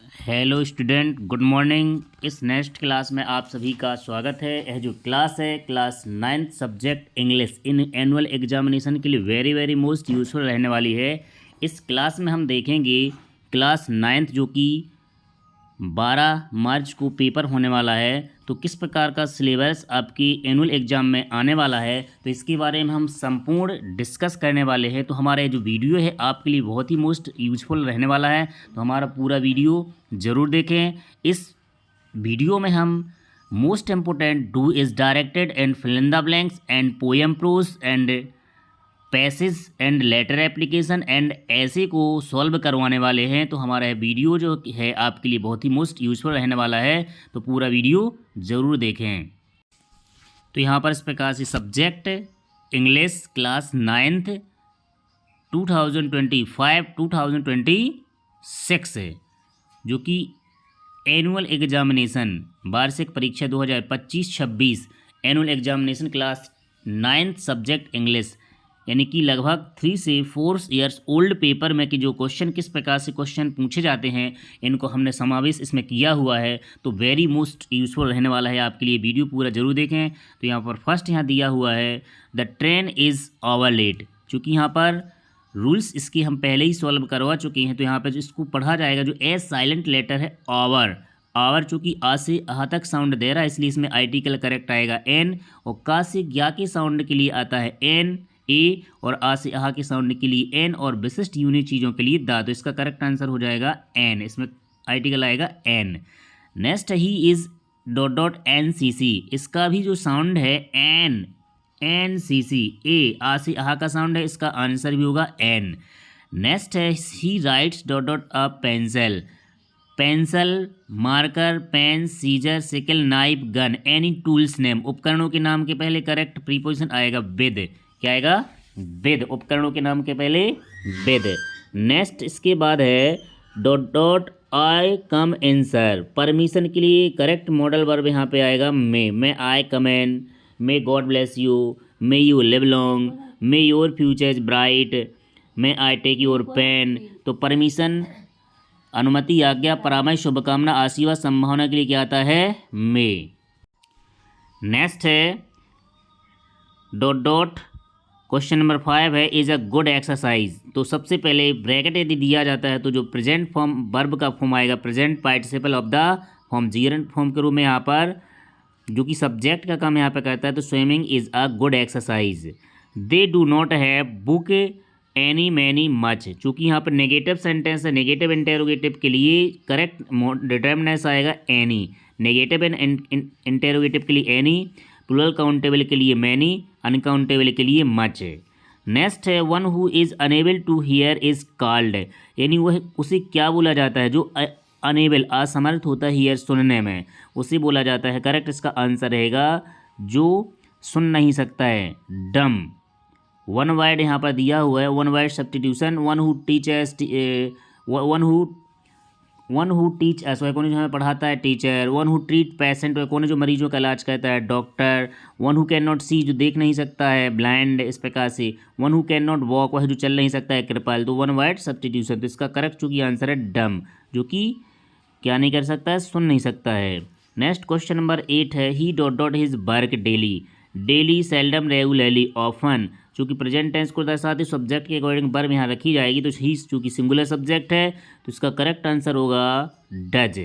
Hello student, good morning. इस next class में आप सभी का स्वागत है। यह जो क्लास है class 9th subject English in annual examination के लिए वेरी वेरी मोस्ट यूजफुल रहने वाली है। इस क्लास में हम देखेंगे क्लास 9th जो कि 12 मार्च को पेपर होने वाला है, तो किस प्रकार का सिलेबस आपकी एनुअल एग्ज़ाम में आने वाला है, तो इसके बारे में हम संपूर्ण डिस्कस करने वाले हैं। तो हमारा ये जो वीडियो है आपके लिए बहुत ही मोस्ट यूजफुल रहने वाला है, तो हमारा पूरा वीडियो ज़रूर देखें। इस वीडियो में हम most important do is directed and fill in the blanks and poem prose and passage and letter application and ऐसे को सॉल्व करवाने वाले हैं। तो हमारा वीडियो जो है आपके लिए बहुत ही मोस्ट यूजफुल रहने वाला है, तो पूरा वीडियो ज़रूर देखें। तो यहाँ पर इस प्रकार से सब्जेक्ट इंग्लिश क्लास 9th 2025-2026 है, जो कि एनुअल एग्जामिनेशन वार्षिक परीक्षा 2025-26 annual examination class 9th subject English, यानी कि लगभग 3 से 4 ईयर्स ओल्ड पेपर में कि जो क्वेश्चन किस प्रकार से क्वेश्चन पूछे जाते हैं, इनको हमने समावेश इसमें किया हुआ है। तो वेरी मोस्ट यूजफुल रहने वाला है आपके लिए, वीडियो पूरा जरूर देखें। तो यहाँ पर फर्स्ट यहाँ दिया हुआ है the train is over late, चूँकि यहाँ पर रूल्स इसके हम पहले ही सॉल्व करवा चुके हैं। तो यहाँ पर इसको पढ़ा जाएगा, जो ए साइलेंट लेटर है ओवर, आवर चूँकि आ से आह तक साउंड दे रहा है, इसलिए इसमें आर्टिकल करेक्ट आएगा एन, और का से ज्ञा के साउंड के लिए आता है एन ए, और आ से आह के साउंड के लिए एन, और विशिष्ट यूनिक चीज़ों के लिए दा। तो इसका करेक्ट आंसर हो जाएगा एन, इसमें आर्टिकल आएगा an. Next he is dot dot N C C, इसका भी जो साउंड है एन, एन सी सी, ए आ से आह का साउंड है, इसका आंसर भी होगा एन। नेक्स्ट है he writes dot dot a pencil, pencil, marker, pen, scissor, sickle, knife, gun, any tools name, उपकरणों के नाम के पहले करेक्ट प्रीपोजिशन आएगा विद। क्या आएगा? विद। उपकरणों के नाम के पहले विद। नेक्स्ट इसके बाद है dot dot I come in sir, permission के लिए करेक्ट मॉडल वर्ब यहाँ पे आएगा may I come in, may God bless you, may you live long, may your future is bright, may I take your pen. तो permission, अनुमति, आज्ञा, परामर्श, शुभकामना, आशीर्वाद, संभावना के लिए क्या आता है? मे। नेक्स्ट है डॉट डॉट क्वेश्चन नंबर 5 है इज़ अ गुड एक्सरसाइज। तो सबसे पहले ब्रैकेट यदि दिया जाता है तो जो प्रेजेंट फॉर्म वर्ब का फॉर्म आएगा present participle of the form gerund form के रूप में यहाँ पर, जो कि सब्जेक्ट का काम यहाँ पे करता है। तो swimming is a good exercise. They do not have book any many much, चूँकि यहाँ पर नेगेटिव सेंटेंस है, नेगेटिव इंटेरोगेटिव के लिए करेक्ट डिटर्मिनेंस आएगा एनी, नेगेटिव इंटेरोगेटिव के लिए एनी, प्लूरल काउंटेबल के लिए मैनी, अनकाउंटेबल के लिए मच। नेक्स्ट है one who is unable to hear is called, यानी वह उसे क्या बोला जाता है? जो अनेबल असमर्थ होता है हियर सुनने में, उसे बोला जाता है। करेक्ट इसका आंसर रहेगा जो सुन नहीं सकता है, डम। वन वर्ड यहाँ पर दिया हुआ है, one word substitution, one who teachers, one who teaches, वह कौन जो हमें पढ़ाता है? Teacher. One who treat patient, वह कौन जो मरीजों का इलाज करता है? Doctor. One who can not see, जो देख नहीं सकता है, ब्लाइंड। इस प्रकार से one who can not walk, वह जो चल नहीं सकता है, कृपाल। तो वन वर्ड सब्स्टिट्यूशन, तो इसका करेक्ट चूँकि आंसर है डम, जो कि क्या नहीं कर सकता है? सुन नहीं सकता है। नेक्स्ट क्वेश्चन नंबर 8 है he dot dot his work daily, daily, seldom, regularly, often, चूँकि प्रेजेंट टेंस को दर्शाते सब्जेक्ट के अकॉर्डिंग वर्ब यहाँ रखी जाएगी। तो ही चूँकि सिंगुलर सब्जेक्ट है, तो इसका करेक्ट आंसर होगा डज।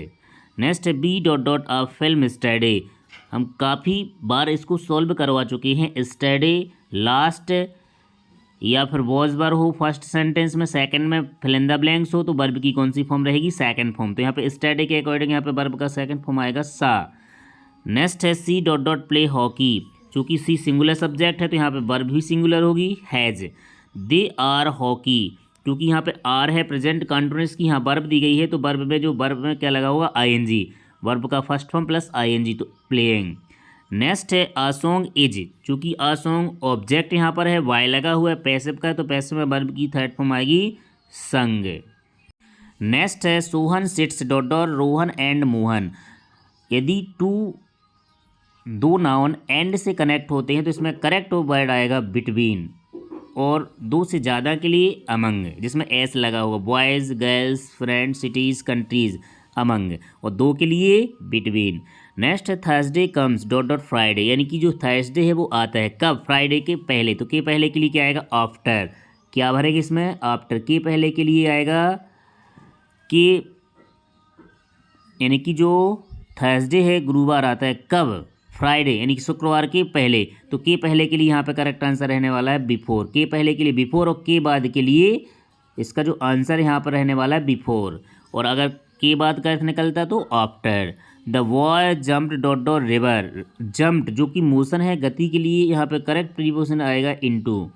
नेक्स्ट है B dot dot a film study, हम काफ़ी बार इसको सॉल्व करवा चुके हैं। स्टडी लास्ट या फिर वॉज वर हो फर्स्ट सेंटेंस में, सेकंड में फिल इन द ब्लैंक्स हो, तो वर्ब की कौन सी फॉर्म रहेगी? Second form. तो यहाँ पे स्टडी के अकॉर्डिंग यहाँ पे वर्ब का सेकंड फॉर्म आएगा सा। नेक्स्ट है she dot dot play hockey, चूँकि सी सिंगुलर सब्जेक्ट है तो यहाँ पे वर्ब भी सिंगुलर होगी, हैज़। दे आर हॉकी, क्योंकि यहाँ पे आर है प्रेजेंट कंटिन्यूअस की, यहाँ वर्ब दी गई है, तो वर्ब में जो वर्ब में क्या लगा होगा? आईएनजी, वर्ब का फर्स्ट फॉर्म प्लस आईएनजी, तो प्लेइंग। नेक्स्ट है आ सॉन्ग इज, चूँकि आ सॉन्ग ऑब्जेक्ट यहाँ पर है, वाई लगा हुआ है, पैसिव का है, तो पैसिव में वर्ब की थर्ड फॉर्म आएगी संग। नेक्स्ट है Sohan sits dot dot Rohan and Mohan, यदि दो नाउन एंड से कनेक्ट होते हैं तो इसमें करेक्ट वर्ड आएगा बिटवीन, और दो से ज़्यादा के लिए अमंग, जिसमें एस लगा होगा, boys, girls, friends, cities, countries. Among, और 2 के लिए बिटवीन। नेक्स्ट है Thursday comes dot dot Friday, यानी कि जो थर्सडे है वो आता है कब, फ्राइडे के पहले। तो के पहले के लिए क्या आएगा, आफ्टर। क्या भरेंगे इसमें, आफ्टर। के पहले के लिए आएगा के, यानी कि जो थर्सडे है गुरुवार आता है कब, फ्राइडे, यानी कि शुक्रवार के पहले। तो के पहले के लिए यहाँ पे करेक्ट आंसर रहने वाला है बिफोर। के पहले के लिए बिफोर, और के बाद के लिए इसका जो आंसर यहाँ पर रहने वाला है बिफोर। और अगर के बाद का अर्थ निकलता तो after. The boy jumped dot dot river, jumped जो कि मोशन है, गति के लिए यहाँ पे करेक्ट प्रीपोजिशन आएगा into.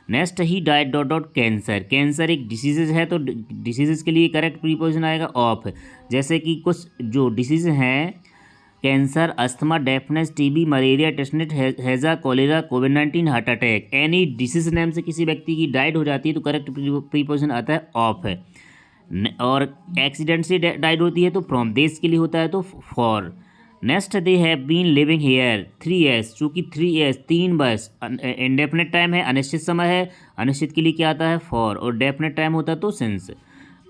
Next he died dot dot cancer, cancer एक डिसीजेज है तो डिसीजेज के लिए करेक्ट प्रीपोजिशन आएगा ऑफ। जैसे कि कुछ जो डिसीज हैं, cancer, asthma, deafness, TB, malaria, टेस्टनेट, हैजा, कॉलेरा, कोविड-19, heart attack, any disease name से किसी व्यक्ति की डाइट हो जाती है तो करेक्ट प्रीपोजिशन आता है ऑफ है। और एक्सीडेंट से डाइट होती है तो फ्रॉम, देश के लिए होता है तो for. Next they have been living here 3 years, चूँकि 3 years 3 वर्ष इंडेफिनेट टाइम है, अनिश्चित समय है, अनिश्चित के लिए क्या आता है फॉर, और डेफिनेट टाइम होता है तो since.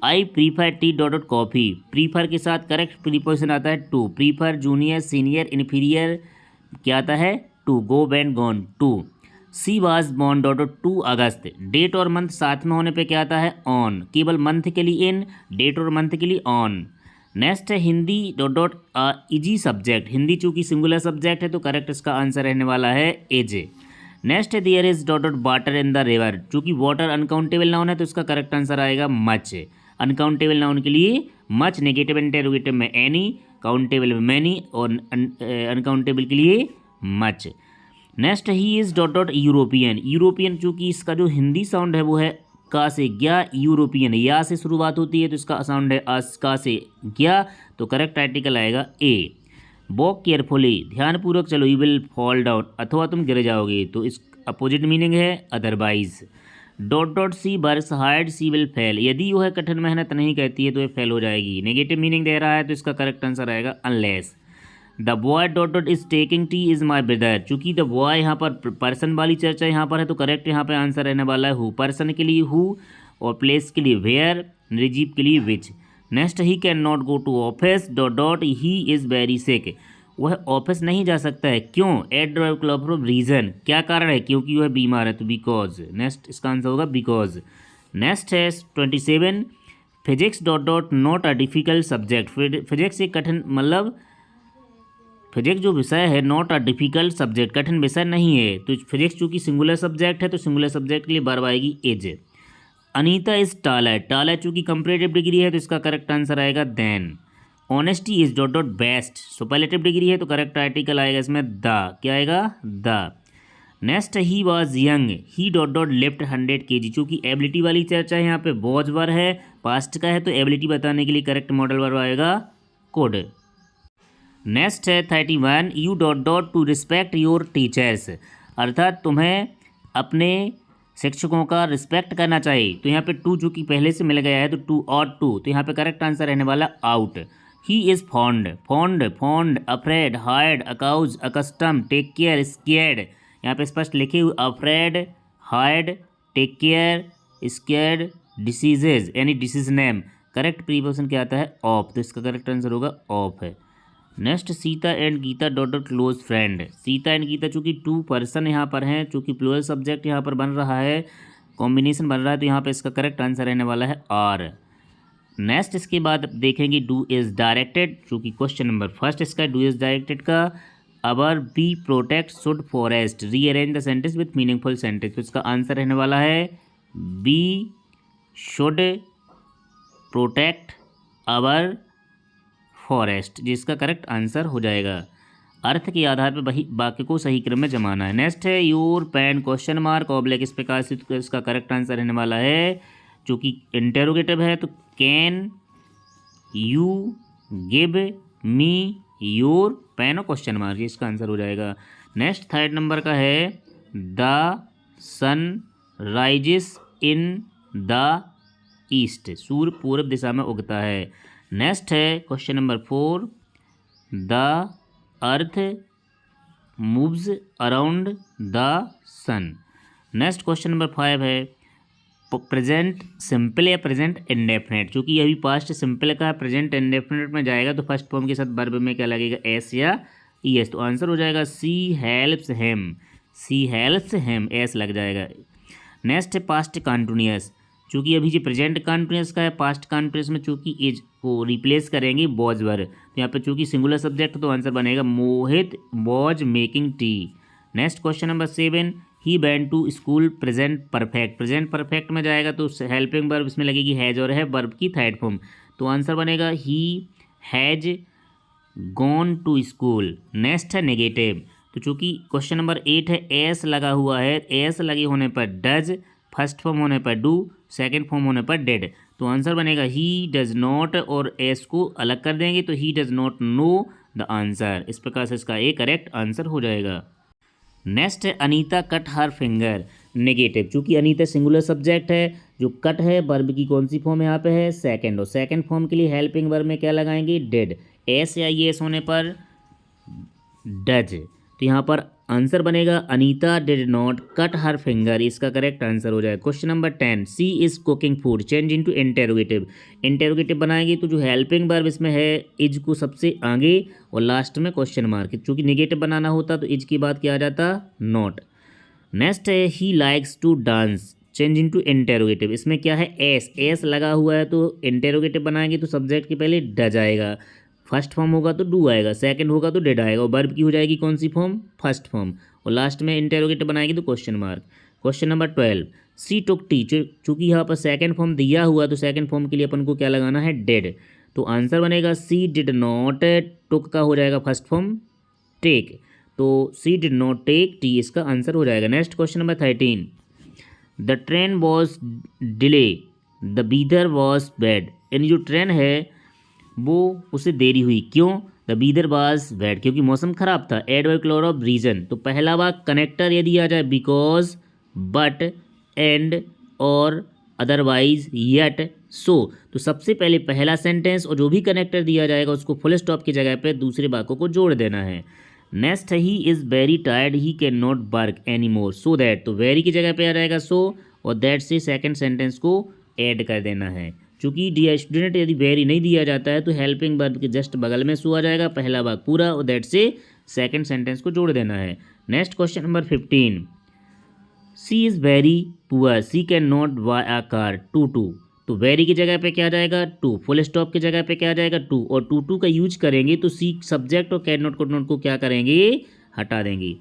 I prefer tea dot dot coffee, prefer के साथ करेक्ट प्रीपोजिशन आता है to. Prefer, junior, senior, inferior क्या आता है to. Go, band, gone, to. She was born dot dot 2 August, date और मंथ साथ में होने पे क्या आता है ऑन, केवल मंथ के लिए इन, डेट और मंथ के लिए ऑन। नेक्स्ट है Hindi dot dot easy subject, Hindi चूँकि सिंगुलर सब्जेक्ट है तो करेक्ट इसका आंसर रहने वाला है एज। नेक्स्ट है there is dot dot water in the river, चूँकि वाटर अनकाउंटेबल नाउन है तो इसका करेक्ट आंसर आएगा मच। अनकाउंटेबल नाउन के लिए मच, नेगेटिव इंटेरोगेटिव में एनी, काउंटेबल में मैनी, और अनकाउंटेबल के लिए much. Next he is dot dot European, European चूँकि इसका जो हिंदी साउंड है वो है का से गया, यूरोपियन या से शुरुआत होती है तो इसका साउंड है अस, का से गया, तो करेक्ट आर्टिकल आएगा ए। वॉक केयरफुली, ध्यानपूर्वक चलो, यू विल फॉल डाउन, अथवा तुम गिर जाओगे, तो इस अपोजिट मीनिंग है otherwise. Dot dot she works hard she will fail, यदि वह कठिन मेहनत नहीं करती है तो ये फेल हो जाएगी, नेगेटिव मीनिंग दे रहा है तो इसका करेक्ट आंसर आएगा unless. The boy dot dot is taking tea is my brother, चूँकि द बॉय यहाँ पर पर्सन वाली चर्चा यहाँ पर है तो करेक्ट यहाँ पे आंसर रहने वाला है हु, पर्सन के लिए हु, और प्लेस के लिए वेयर, निर्जीव के लिए which. Next he can not go to office dot dot he is very sick, वह ऑफिस नहीं जा सकता है, क्यों, एट द रीज़न, क्या कारण है, क्योंकि वह बीमार है तो बिकॉज। नेक्स्ट इसका आंसर होगा बिकॉज। नेक्स्ट है 27 physics dot dot not a difficult subject, physics एक कठिन, मतलब फिजिक्स जो विषय है नॉट अ डिफिकल्ट सब्जेक्ट, कठिन विषय नहीं है, तो फिजिक्स चूँकि सिंगुलर सब्जेक्ट है तो सिंगुलर सब्जेक्ट के लिए वर्ब आएगी as. Anita is taller, taller चूँकि कंपैरेटिव डिग्री है तो इसका करेक्ट आंसर आएगा than. Honesty is dot dot best, superlative degree है तो करेक्ट आर्टिकल आएगा इसमें द, क्या आएगा the. Next he was young he dot dot lift 100 kg, चूँकि एबिलिटी वाली चर्चा है यहाँ पे, वॉज वर्ब है, पास्ट का है तो एबिलिटी बताने के लिए करेक्ट मॉडल वर्ब आएगा कुड। नेक्स्ट है 31 U dot dot to respect your teachers, अर्थात तुम्हें अपने शिक्षकों का रिस्पेक्ट करना चाहिए, तो यहाँ पे टू चूँकि पहले से मिल गया है तो टू और टू, तो यहाँ पे करेक्ट आंसर रहने वाला out. He is fond, fond, fond, afraid, hard, accuse, accustom, take care, scared, यहाँ पे स्पष्ट लिखे हुए afraid, hard, take care, scared, diseases यानी डिसीज नेम, करेक्ट प्रीपोजिशन क्या आता है ऑफ, तो इसका करेक्ट आंसर होगा ऑफ है। Next Sita and Gita dot dot close friend, Sita and Gita चूँकि 2 पर्सन यहाँ पर हैं, चूँकि प्लूरल सब्जेक्ट यहाँ पर बन रहा है, कॉम्बिनेशन बन रहा है तो यहाँ पे इसका करेक्ट आंसर रहने वाला है आर। नेक्स्ट इसके बाद देखेंगे डू इज़ डायरेक्टेड, चूँकि क्वेश्चन नंबर फर्स्ट इसका डू इज़ डायरेक्टेड का our be protect should forest, rearrange the sentence with meaningful sentence, तो इसका आंसर रहने वाला है be should protect our forest, जिसका करेक्ट आंसर हो जाएगा। अर्थ के आधार पर वही वाक्य को सही क्रम में जमाना है। नेक्स्ट है your pen question mark oblique, इस प्रकार से इसका करेक्ट आंसर रहने वाला है, चूँकि इंटेरोगेटिव है तो can you give me your pen और क्वेश्चन मार्क, इसका आंसर हो जाएगा। नेक्स्ट 3rd नंबर का है the sun rises in the east, सूर्य पूर्व दिशा में उगता है। नेक्स्ट है question number 4 the earth moves around the sun. Next question number 5 है प्रेजेंट सिंपल या प्रेजेंट इंडेफिनेट, चूँकि अभी पास्ट सिंपल का प्रेजेंट इंडेफिनेट में जाएगा तो फर्स्ट फॉर्म के साथ वर्ब में क्या लगेगा, एस या ई एस। तो आंसर हो जाएगा she helps him, she helps him, S लग जाएगा। नेक्स्ट है पास्ट कंटिन्यूअस, चूँकि अभी जो प्रेजेंट कंटिन्यूअस का है, पास्ट कंटिन्यूअस में चूँकि एज को रिप्लेस करेंगे वॉज वर, तो यहाँ पे चूँकि सिंगुलर सब्जेक्ट तो आंसर बनेगा Mohit was making tea. Next question number 7, he went to school present perfect, present perfect में जाएगा तो हेल्पिंग वर्ब इसमें लगेगी हैज और है वर्ब की थर्ड फॉर्म, तो आंसर बनेगा he has gone to school. Next है नेगेटिव, तो चूँकि क्वेश्चन नंबर 8 है, एस लगा हुआ है, एस लगे होने पर डज, फर्स्ट फॉर्म होने पर डू, सेकंड फॉर्म होने पर डेड, तो आंसर बनेगा ही डज नॉट, और एस को अलग कर देंगे तो he does not know the answer. इस प्रकार से इसका ए करेक्ट आंसर हो जाएगा। नेक्स्ट है Anita cut her finger, negative, चूँकि अनीता सिंगुलर सब्जेक्ट है, जो कट है वर्ब की कौन सी फॉर्म यहाँ पे है, सेकंड, और सेकंड फॉर्म के लिए हेल्पिंग वर्ब में क्या लगाएंगे, डेड, एस या एस होने पर डज, तो यहाँ पर आंसर बनेगा Anita did not cut her finger, इसका करेक्ट आंसर हो जाएगा। Question number 10, she is cooking food, change into interrogative, interrogative बनाएंगे तो जो हेल्पिंग वर्ब इसमें है इज को सबसे आगे और लास्ट में क्वेश्चन मार्क, चूँकि निगेटिव बनाना होता तो इज की बात क्या आ जाता, नॉट। नेक्स्ट है he likes to dance, change into interrogative, इसमें क्या है, एस, एस लगा हुआ है तो इंटेरोगेटिव बनाएंगे तो सब्जेक्ट के पहले डज आएगा, फर्स्ट फॉर्म होगा तो डू आएगा, सेकंड होगा तो डेड आएगा, और वर्ब की हो जाएगी कौन सी फॉर्म, फर्स्ट फॉर्म, और लास्ट में इंटेरोगेटिव बनाएगी तो क्वेश्चन मार्क। क्वेश्चन नंबर 12, सी टुक टी, चूँकि यहाँ पर सेकंड फॉर्म दिया हुआ तो सेकंड फॉर्म के लिए अपन को क्या लगाना है, डेड, तो आंसर बनेगा सी डिड नॉट, टुक का हो जाएगा फर्स्ट फॉर्म टेक, तो सी डिड नॉट टेक टी, इसका आंसर हो जाएगा। Next question number 13, the train was delay, the Bidar was bad, यानी जो ट्रेन है वो उसे देरी हुई, क्यों, द बीदर वाज बैड, क्योंकि मौसम खराब था, एड बाय क्लोर ऑफ रीजन, तो पहला वाक कनेक्टर यदि आ जाए बिकॉज, बट, एंड, और, अदरवाइज, येट, सो, तो सबसे पहले पहला सेंटेंस और जो भी कनेक्टर दिया जाएगा उसको फुल स्टॉप की जगह पे दूसरे वाक्यों को जोड़ देना है। नेक्स्ट है ही is very tired he can not work any more, so that, तो वेरी की जगह पे आ जाएगा सो, और दैट से सेकंड सेंटेंस को ऐड कर देना है, चूँकि डियर स्टूडेंट यदि वेरी नहीं दिया जाता है तो हेल्पिंग वर्ब के जस्ट बगल में सो आ जाएगा, पहला भाग पूरा, और दैट से सेकंड सेंटेंस को जोड़ देना है। Next question number 15, she is very poor she can not buy a car, too to, तो वेरी की जगह पे क्या आ जाएगा, टू, फुल स्टॉप की जगह पे क्या आ जाएगा, टू, और टू टू का यूज करेंगे तो सी सब्जेक्ट और कैन नॉट, कुड नॉट को क्या करेंगे, हटा देंगे।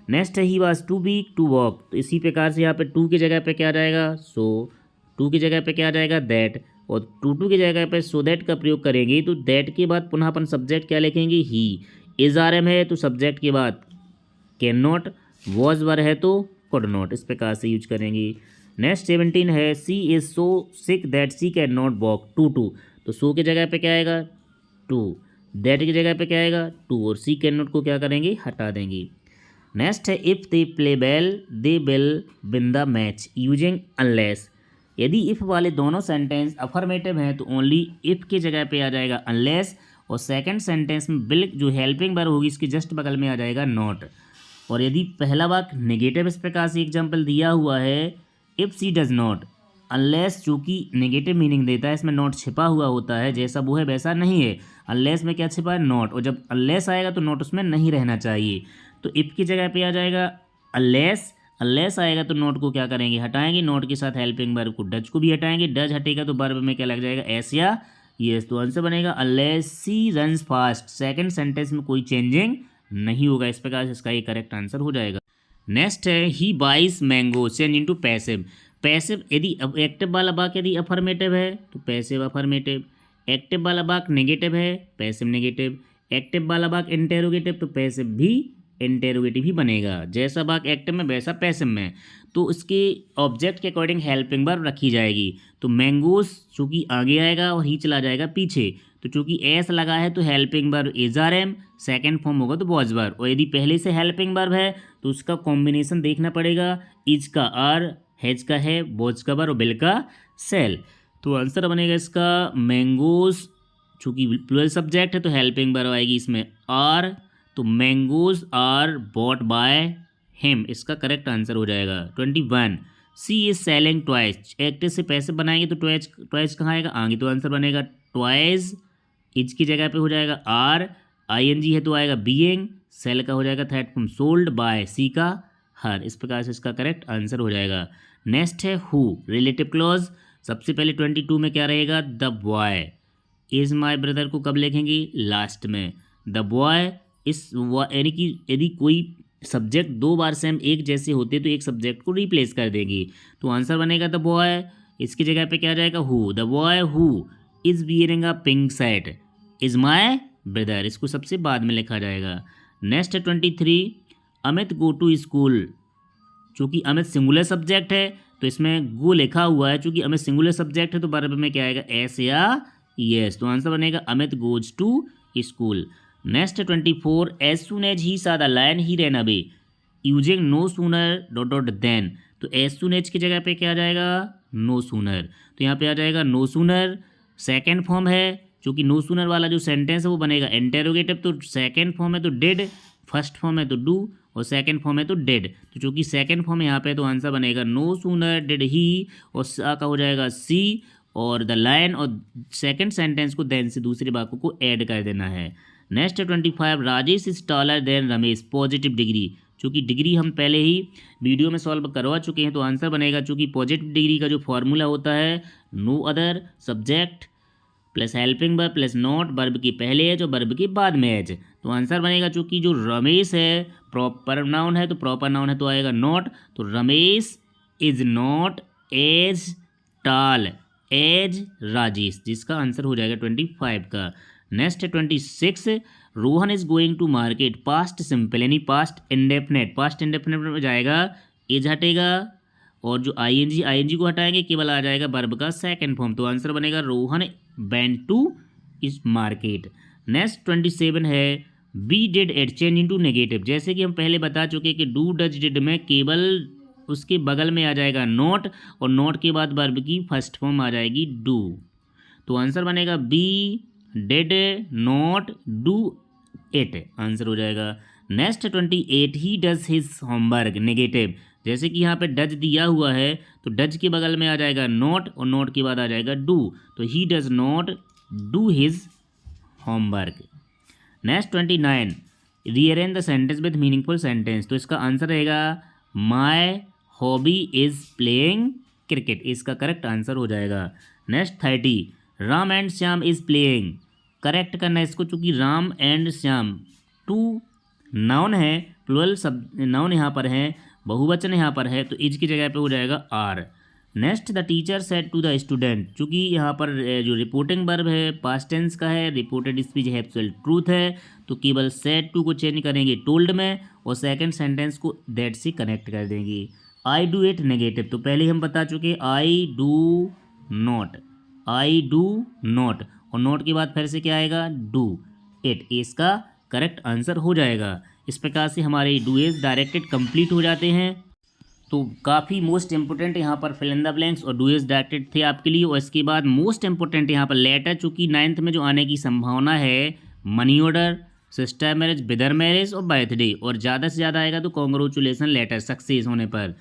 नेक्स्ट है he was too weak to walk, तो इसी प्रकार से यहाँ पे टू की जगह पे क्या आ जाएगा, सो, टू की जगह पे क्या आ जाएगा, दैट, और टू की जगह पे सो दैट का प्रयोग करेंगे तो दैट के बाद पुनः अपन सब्जेक्ट क्या लिखेंगे, ही, इज आर एम है तो सब्जेक्ट के बाद कैन नॉट, वॉज वर है तो कुड नॉट, इस प्रकार से यूज करेंगे। नेक्स्ट 17 है, she is so sick that she can not walk, too to, तो सो की जगह पे क्या आएगा, टू, दैट की जगह पे क्या आएगा, टू, और सी कैन नॉट को क्या करेंगे, हटा देंगे। नेक्स्ट है if they play well they will win the match using unless, यदि इफ़ वाले दोनों सेंटेंस अफर्मेटिव हैं तो ओनली इफ़ की जगह पे आ जाएगा अनलेस, और सेकंड सेंटेंस में बिल जो हेल्पिंग वर्ब होगी इसके जस्ट बगल में आ जाएगा नॉट, और यदि पहला वाक्य नेगेटिव इस प्रकार से एग्जाम्पल दिया हुआ है, if she does not, unless चूँकि नेगेटिव मीनिंग देता है इसमें नॉट छिपा हुआ होता है, जैसा वो है वैसा नहीं है, अनलेस में क्या छिपा है, नॉट, और जब अनलेस आएगा तो नॉट उसमें नहीं रहना चाहिए, तो इफ़ की जगह पे आ जाएगा अनलेस, अनलेस आएगा तो नोट को क्या करेंगे, हटाएंगे, नोट के साथ हेल्पिंग वर्ब को डज को भी हटाएंगे, डज हटेगा तो वर्ब में क्या लग जाएगा, एस या यस, तो आंसर बनेगा अनलेस सी रन्स फास्ट, सेकंड सेंटेंस में कोई चेंजिंग नहीं होगा, इस प्रकार से इसका ये करेक्ट आंसर हो जाएगा। नेक्स्ट है ही बाइस mango, change into passive, passive यदि एक्टिव वाला वाक्य यदि अफर्मेटिव है तो पैसिव अफर्मेटिव, एक्टिव वाला वाक्य नेगेटिव है पैसिव नेगेटिव, एक्टिव वाला वाक्य इंटेरोगेटिव तो पैसिव भी इंटेरोगेटिव ही बनेगा, जैसा वाक्य एक्टिव में वैसा पैसिव में, तो इसके ऑब्जेक्ट के अकॉर्डिंग हेल्पिंग वर्ब रखी जाएगी, तो मैंगोस चूँकि आगे आएगा और ही चला जाएगा पीछे, तो चूँकि एस लगा है तो helping verb is are am, second form होगा तो वॉज वर्ब, और यदि पहले से हेल्पिंग वर्ब है तो उसका कॉम्बिनेशन देखना पड़ेगा, इज का आर, हैज का है, वॉज का वर्ब और बिल का सेल, तो आंसर बनेगा इसका मैंगोस, चूँकि प्लूरल सब्जेक्ट है तो हेल्पिंग वर्ब आएगी इसमें आर, तो mangoes are bought by him, इसका करेक्ट आंसर हो जाएगा। 21 she is selling twice, active से पैसे बनाएंगे तो ट्वाइस, ट्वाइस कहाँ आएगा आगे, तो आंसर बनेगा ट्वाइस, इज की जगह पे हो जाएगा आर, आई एन जी है तो आएगा बीइंग, सेल का हो जाएगा थर्ड फॉर्म सोल्ड, बाय सी का हर। इस प्रकार से इसका करेक्ट आंसर हो जाएगा। नेक्स्ट है हु, रिलेटिव क्लॉज। सबसे पहले 22 में क्या रहेगा, the boy is my brother को कब लिखेंगे, लास्ट में। द बॉय इस, यानी कि यदि कोई सब्जेक्ट दो बार सेम एक जैसे होते तो एक सब्जेक्ट को रिप्लेस कर देंगी, तो आंसर बनेगा द बॉय, इसकी जगह पे क्या आ जाएगा who, the boy who is wearing a pink shirt is my brother, इसको सबसे बाद में लिखा जाएगा। नेक्स्ट है 23, अमित गो टू स्कूल, चूँकि अमित सिंगुलर सब्जेक्ट है तो इसमें गो लिखा हुआ है, चूँकि अमित सिंगुलर सब्जेक्ट है तो वर्ब में क्या आएगा एस या यस, तो आंसर बनेगा Amit goes to school. Next 24, as soon as he saw the lion he ran away using no sooner dot dot then, तो एज सुन एज की जगह पे क्या आ जाएगा नो सूनर, तो यहाँ पे आ जाएगा नो सूनर, सेकेंड फॉर्म है, चूँकि नो सूनर वाला जो सेंटेंस है वो बनेगा इंटेरोगेटिव, तो सेकेंड फॉर्म है तो डिड, फर्स्ट फॉर्म है तो डू और सेकंड फॉर्म है तो डेड, तो चूंकि सेकंड फॉर्म है यहाँ पे तो आंसर बनेगा नो सूनर डिड ही, और सा का हो जाएगा सी, और द लायन और सेकंड सेंटेंस को देन से दूसरे वाक्य को ऐड कर देना है। Next 25, Rajesh is taller than Ramesh, positive degree, चूँकि डिग्री हम पहले ही वीडियो में सॉल्व करवा चुके हैं तो आंसर बनेगा, चूँकि पॉजिटिव डिग्री का जो फॉर्मूला होता है no other subject plus helping verb plus not, verb के पहले एज और वर्ब के बाद में एज, तो आंसर बनेगा, चूँकि जो रमेश है प्रॉपर नाउन है तो प्रॉपर नाउन है तो आएगा नॉट, तो Ramesh is not as tall as Rajesh, जिसका आंसर हो जाएगा 25 का। नेक्स्ट है 26, Rohan is going to market, past simple यानी पास्ट इंडेफिनेट, पास्ट इंडेफिनेट में जाएगा एज हटेगा और जो आईएनजी को हटाएंगे केवल आ जाएगा वर्ब का सेकंड फॉर्म, तो आंसर बनेगा Rohan went to is market. Next 27 है B did it change into negative, जैसे कि हम पहले बता चुके कि डू डज डिड में केवल उसके बगल में आ जाएगा नॉट और नॉट के बाद वर्ब की फर्स्ट फॉर्म आ जाएगी डू, तो आंसर बनेगा be did not do it, answer हो जाएगा। Next 28, he does his homework negative, जैसे कि यहाँ पे डज दिया हुआ है तो डज के बगल में आ जाएगा नॉट और नॉट के बाद आ जाएगा डू, तो he does not do his homework. Next 29, rearrange the sentence with meaningful sentence, तो इसका आंसर रहेगा my hobby is playing cricket, इसका करेक्ट आंसर हो जाएगा। Next 30, Ram and Shyam is playing, correct करना है इसको, चूँकि Ram and Shyam two noun है, प्लुरल सब नाउन यहाँ पर है, बहुवचन यहाँ पर है तो इज की जगह पे हो जाएगा are. Next the teacher said to the student, चूँकि यहाँ पर जो रिपोर्टिंग वर्ब है पास्ट टेंस का है, रिपोर्टेड स्पीच है एब्सोल्यूट ट्रूथ है, तो केवल सेड टू को चेंज करेंगे टोल्ड में और सेकंड सेंटेंस को दैट से कनेक्ट कर देंगे। आई डू इट नेगेटिव, तो पहले हम बता चुके I do not, I do not और नॉट के बाद फिर से क्या आएगा डू इट, इसका करेक्ट आंसर हो जाएगा। इस प्रकार से हमारे डू इज डायरेक्टेड कंप्लीट हो जाते हैं। तो काफ़ी मोस्ट इंपॉर्टेंट यहाँ पर फिल इन द ब्लैंक्स और डू इज डायरेक्टेड थे आपके लिए, और इसके बाद मोस्ट इंपॉर्टेंट यहाँ पर लेटर, चूँकि 9th में जो आने की संभावना है money order, sister marriage, brother marriage और बर्थडे, और ज़्यादा से ज़्यादा आएगा तो कॉन्ग्रेचुलेसन लेटर सक्सेस होने पर।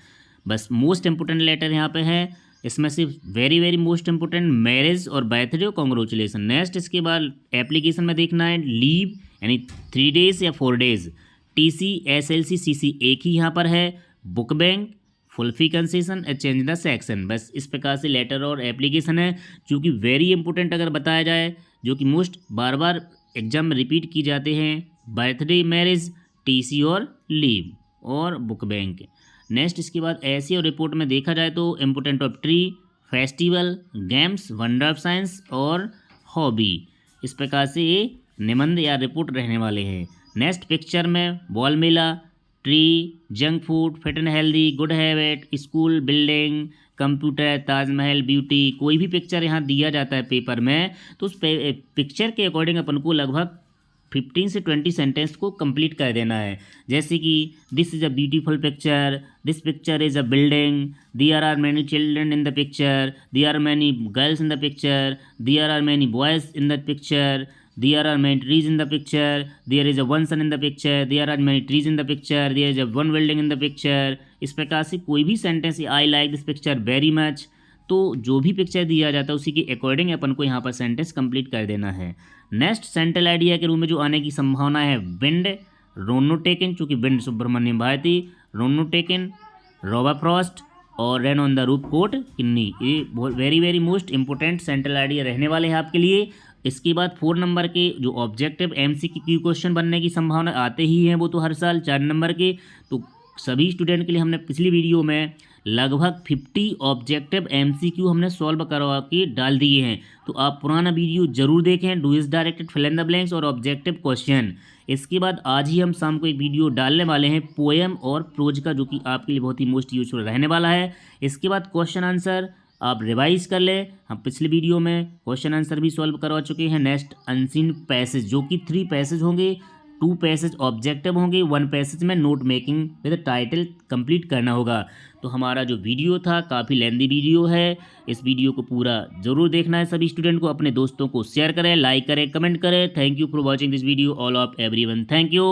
बस मोस्ट इंपॉर्टेंट लेटर यहाँ पे है, इसमें से very very most important marriage और बर्थडे और कॉन्ग्रेचुलेसन। नेक्स्ट इसके बाद एप्लीकेशन में देखना है लीव यानी 3 days या 4 days, TC SLC CC एक ही यहाँ पर है, book bank, full fee concession, change the section. बस इस प्रकार से लेटर और एप्लीकेशन है, जो कि वेरी इंपॉर्टेंट अगर बताया जाए, जो कि मोस्ट बार बार एग्जाम में रिपीट की जाते हैं, बर्थडे, मैरिज, TC और लीव और बुक बैंक। नेक्स्ट इसके बाद ऐसे और रिपोर्ट में देखा जाए तो important of tree, festival, games, wonder of science और हॉबी, इस प्रकार से ये निबंध या रिपोर्ट रहने वाले हैं। नेक्स्ट पिक्चर में ball Mela, tree, junk food, fit and healthy, good habit, school, building, computer, Taj Mahal, beauty, कोई भी पिक्चर यहाँ दिया जाता है पेपर में तो उस पिक्चर के अकॉर्डिंग अपन को लगभग 15 से 20 सेंटेंस को कंप्लीट कर देना है। जैसे कि this is a beautiful picture, this picture is a building, there are many children in the picture, there are many girls in the picture, there are many boys in the picture, there are many trees in the picture, there is a one sun in the picture, there are many trees in the picture, there is a one building in the picture. इस प्रकार से कोई भी sentence, I like this picture very much, तो जो भी picture दिया जाता है उसी के अकॉर्डिंग अपन को यहाँ पर सेंटेंस कंप्लीट कर देना है। नेक्स्ट सेंट्रल आइडिया के रूप में जो आने की संभावना है, विंड, रोनो टेकन, चूँकि wind Subramanya Bharati, road not taken, Robert Frost और rain on the roof Coates Kinney. ये very very most important central idea रहने वाले हैं आपके लिए। इसके बाद 4 नंबर के जो ऑब्जेक्टिव एमसीक्यू क्वेश्चन बनने की संभावना आते ही हैं, वो तो हर साल 4 नंबर के। तो सभी स्टूडेंट के लिए हमने पिछली वीडियो में लगभग 50 ऑब्जेक्टिव एमसीक्यू हमने सॉल्व करवा के डाल दिए हैं, तो आप पुराना वीडियो जरूर देखें, do as directed, fill in the blanks और ऑब्जेक्टिव क्वेश्चन। इसके बाद आज ही हम शाम को एक वीडियो डालने वाले हैं पोएम और प्रोज का, जो कि आपके लिए बहुत ही मोस्ट यूजफुल रहने वाला है। इसके बाद क्वेश्चन आंसर आप रिवाइज कर लें, हम पिछले वीडियो में क्वेश्चन आंसर भी सॉल्व करवा चुके हैं। नेक्स्ट अनसीन पैसेज, जो कि 3 पैसेज होंगे, 2 पैसेज ऑब्जेक्टिव होंगे, 1 पैसेज में note making with title complete करना होगा। तो हमारा जो वीडियो था काफ़ी लेंदी वीडियो है, इस वीडियो को पूरा जरूर देखना है सभी स्टूडेंट को, अपने दोस्तों को शेयर करें, लाइक करें, कमेंट करें। Thank you for watching this video all of everyone, thank you.